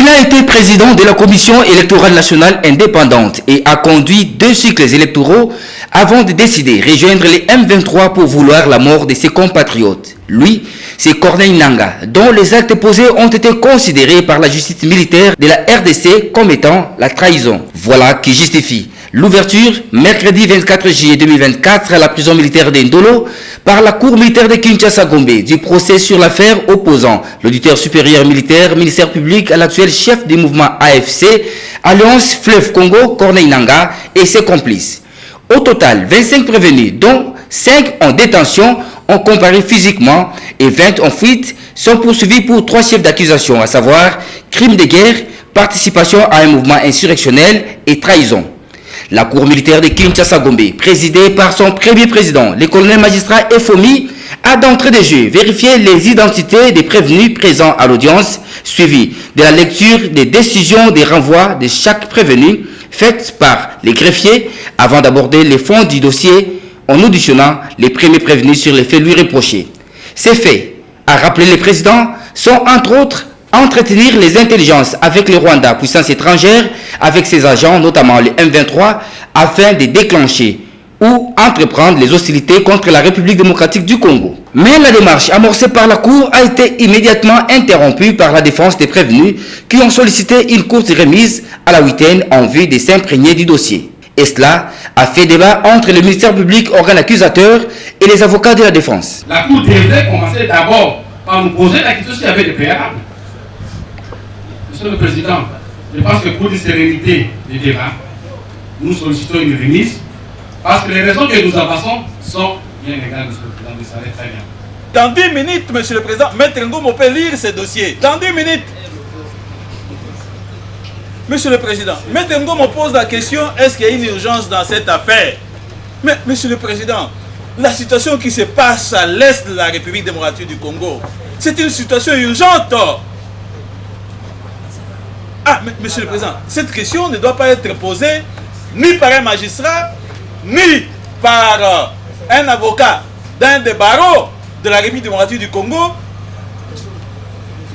Il a été président de la Commission électorale nationale indépendante et a conduit 2 cycles électoraux avant de décider de rejoindre les M23 pour vouloir la mort de ses compatriotes. Lui, c'est Corneille Nangaa, dont les actes posés ont été considérés par la justice militaire de la RDC comme étant la trahison. Voilà qui justifie l'ouverture, mercredi 24 juillet 2024, à la prison militaire d'Indolo, par la cour militaire de Kinshasa-Gombe, du procès sur l'affaire opposant l'auditeur supérieur militaire, ministère public, à l'actuel chef du mouvement AFC, Alliance Fleuve Congo, Corneille Nangaa, et ses complices. Au total, 25 prévenus, dont 5 en détention, ont comparé physiquement et 20 en fuite, sont poursuivis pour 3 chefs d'accusation, à savoir crime de guerre, participation à un mouvement insurrectionnel et trahison. La cour militaire de Kinshasa-Gombe, présidée par son premier président, le colonel magistrat Efomi, a d'entrée de jeu vérifié les identités des prévenus présents à l'audience, suivi de la lecture des décisions de renvoi de chaque prévenu, faites par les greffiers avant d'aborder les fonds du dossier en auditionnant les premiers prévenus sur les faits lui reprochés. Ces faits, a rappelé le président, sont entre autres entretenir les intelligences avec le Rwanda, puissance étrangère, avec ses agents, notamment le M23, afin de déclencher ou entreprendre les hostilités contre la République démocratique du Congo. Mais la démarche amorcée par la Cour a été immédiatement interrompue par la défense des prévenus qui ont sollicité une courte remise à la huitaine en vue de s'imprégner du dossier. Et cela a fait débat entre le ministère public, organe accusateur, et les avocats de la défense. La Cour devrait commencer d'abord par nous poser la question s'il y avait des préalables. Monsieur le Président, je pense que pour une sérénité des débats, nous sollicitons une remise parce que les raisons que nous avançons sont bien légales, Monsieur le Président, vous savez très bien. Dans 10 minutes, Monsieur le Président, Maître Ngom peut lire ce dossier. Dans 10 minutes. Monsieur le Président, Maître Ngom pose la question, est-ce qu'il y a une urgence dans cette affaire? Mais Monsieur le Président, la situation qui se passe à l'est de la République démocratique du Congo, c'est une situation urgente. Ah, mais Monsieur le Président, cette question ne doit pas être posée ni par un magistrat, ni par un avocat d'un des barreaux de la République démocratique du Congo,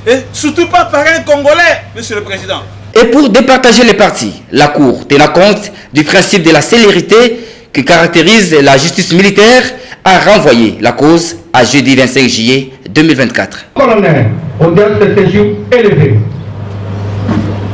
et surtout pas par un Congolais, Monsieur le Président. Et pour départager les parties, la Cour, tenant compte du principe de la célérité qui caractérise la justice militaire, a renvoyé la cause à jeudi 25 juillet 2024. Colonel, audience de séjour élevée.